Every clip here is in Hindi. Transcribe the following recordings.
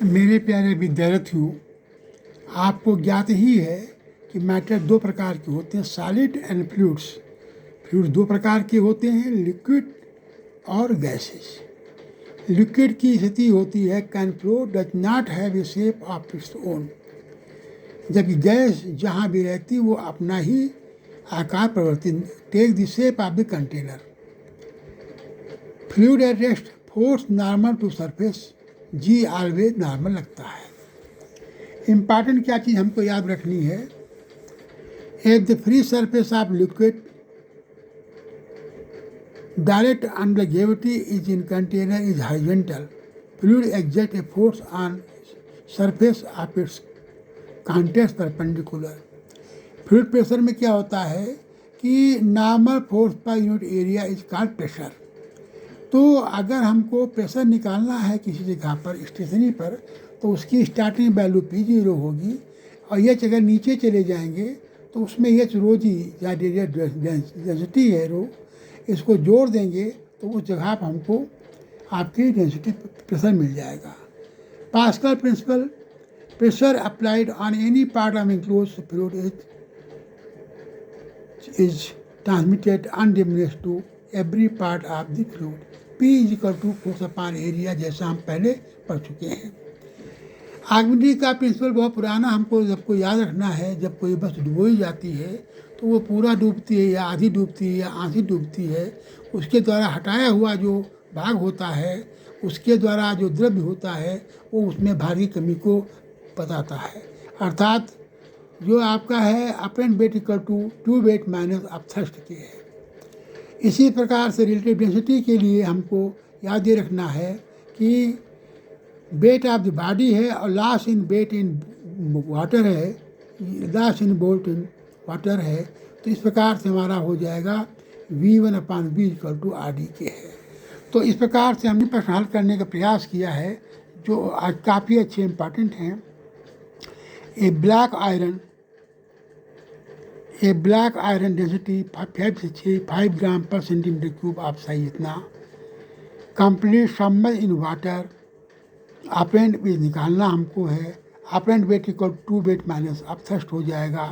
मेरे प्यारे विद्यार्थियों, आपको ज्ञात ही है कि मैटर दो प्रकार के होते हैं, सॉलिड एंड फ्लूइड्स। फ्लूइड्स दो प्रकार के होते हैं, लिक्विड और गैसेस। लिक्विड की स्थिति होती है can flow does not have a shape of its own, जबकि गैस जहाँ भी रहती वो अपना ही आकार परिवर्तित take the shape of the container. Fluid at rest force normal to surface, जी ऑलवेज नॉर्मल लगता है। इम्पॉर्टेंट क्या चीज़ हमको याद रखनी है, at the free surface of liquid direct under gravity is in container is horizontal, fluid exert a force on surface of its contents perpendicular. Fluid pressure में क्या होता है कि normal force per unit area is called pressure. तो अगर हमको प्रेशर निकालना है किसी जगह पर स्टेशनरी पर, तो उसकी स्टार्टिंग वैल्यू P0 होगी और एच अगर नीचे चले जाएंगे तो उसमें एच रो जी या डेंसिटी है रो, इसको जोड़ देंगे तो उस जगह पर हमको आपकी डेंसिटी प्रेशर मिल जाएगा। Pascal principle, pressure applied on any part of enclosed fluid is transmitted undiminished to every part of the fluid. P is equal to force upon area, जैसा हम पहले पढ़ चुके हैं। आर्किमिडीज का प्रिंसिपल बहुत पुराना, हमको सबको याद रखना है। जब कोई बस डुबोई जाती है तो वो पूरा डूबती है या आधी डूबती है या आधी डूबती है, उसके द्वारा हटाया हुआ जो भाग होता है, उसके द्वारा जो द्रव्य होता है वो उसमें भारी कमी को बताता है। अर्थात जो आपका है apparent weight equal to true weight minus upthrust के है। इसी प्रकार से रिलेटिव डेंसिटी के लिए हमको याद ये रखना है कि वेट ऑफ द बॉडी है और loss in weight in water है, loss in volt in water है। तो इस प्रकार से हमारा हो जाएगा V1 upon V equal to RD के है। तो इस प्रकार से हमने प्रश्न हल करने का प्रयास किया है जो आज काफ़ी अच्छे इम्पॉर्टेंट हैं। A black iron density 5 gram पर सेंटीमीटर क्यूब आप सही इतना complete submerge in water. Apparent weight निकालना हमको है, apparent weight equal to weight minus upthrust हो जाएगा।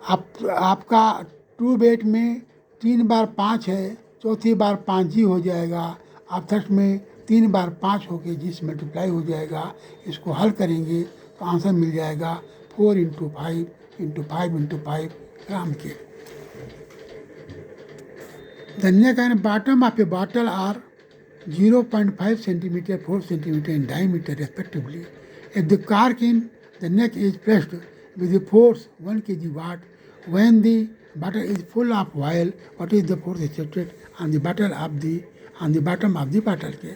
आपका टू वेट में 3 बार 5 है, चौथी बार 5G हो जाएगा। अपथ्रस्ट में 3 बार 5 होके जिस मल्टीप्लाई हो जाएगा। इसको हल करेंगे तो आंसर मिल जाएगा 4 इंटू 5 ग्राम के। The neck and bottom of a bottle are 0.5 centimeter, 4 centimeter in diameter respectively. If the cork in the neck is pressed with the force 1 kg watt, when the bottle is full of oil, what is the force exerted on the bottom of the bottle के।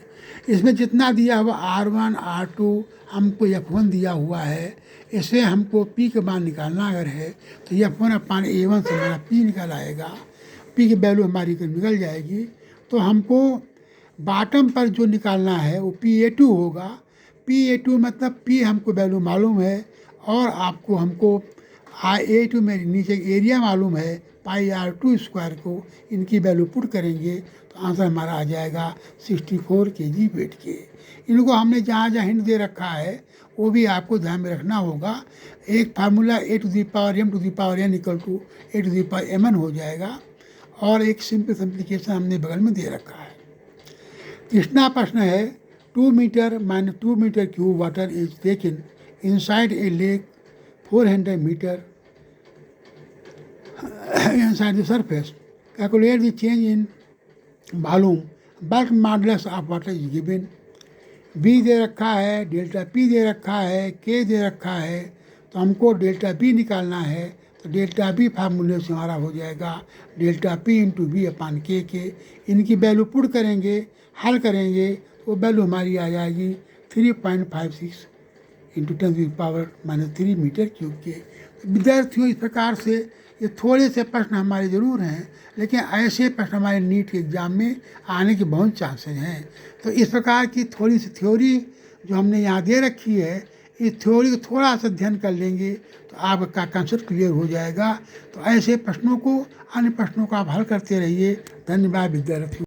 इसमें जितना दिया हुआ R1 R2 हमको F1 दिया हुआ है, इससे हमको P के मान निकालना अगर है तो F1 अपॉन A1 से हमारा P निकल आएगा। P की वैल्यू हमारी निकल जाएगी। तो हमको बॉटम पर जो निकालना है वो PA2 होगा। PA2 मतलब P हमको वैल्यू मालूम है और आपको हमको A2 में नीचे एरिया मालूम है, पाई R2 स्क्वायर को इनकी वैल्यू पुट करेंगे तो आंसर हमारा आ जाएगा 64 kg वेट के। इनको हमने जहाँ जहाँ हिंट दे रखा है वो भी आपको ध्यान में रखना होगा। एक formula A to the power M to the power N equal to A to the power Mn हो जाएगा और एक सिंपल सिंप्लीकेशन हमने बगल में दे रखा है। तीसरा प्रश्न है 2 metre minus 2 metre cube water is taken inside a lake 400 metre inside the surface. Calculate the change in volume. Bulk modulus of water is given. B दे रखा है, डेल्टा P दे रखा है, K दे रखा है। तो हमको डेल्टा B निकालना है तो डेल्टा B फार्मूले से हमारा हो जाएगा delta P into B upon K के। इनकी वैल्यू पुट करेंगे, हल करेंगे तो वैल्यू हमारी आ जाएगी 3.56 into 10 to the power -3 metre cube के। विद्यार्थियों, इस प्रकार से ये थोड़े से प्रश्न हमारे ज़रूर हैं, लेकिन ऐसे प्रश्न हमारे नीट के एग्ज़ाम में आने के बहुत चांसेस हैं। तो इस प्रकार की थोड़ी सी थ्योरी जो हमने यहाँ दे रखी है, इस थ्योरी को थोड़ा सा अध्ययन कर लेंगे तो आपका कंसेप्ट क्लियर हो जाएगा। तो ऐसे प्रश्नों को, अन्य प्रश्नों को आप हल करते रहिए। धन्यवाद विद्यार्थियों।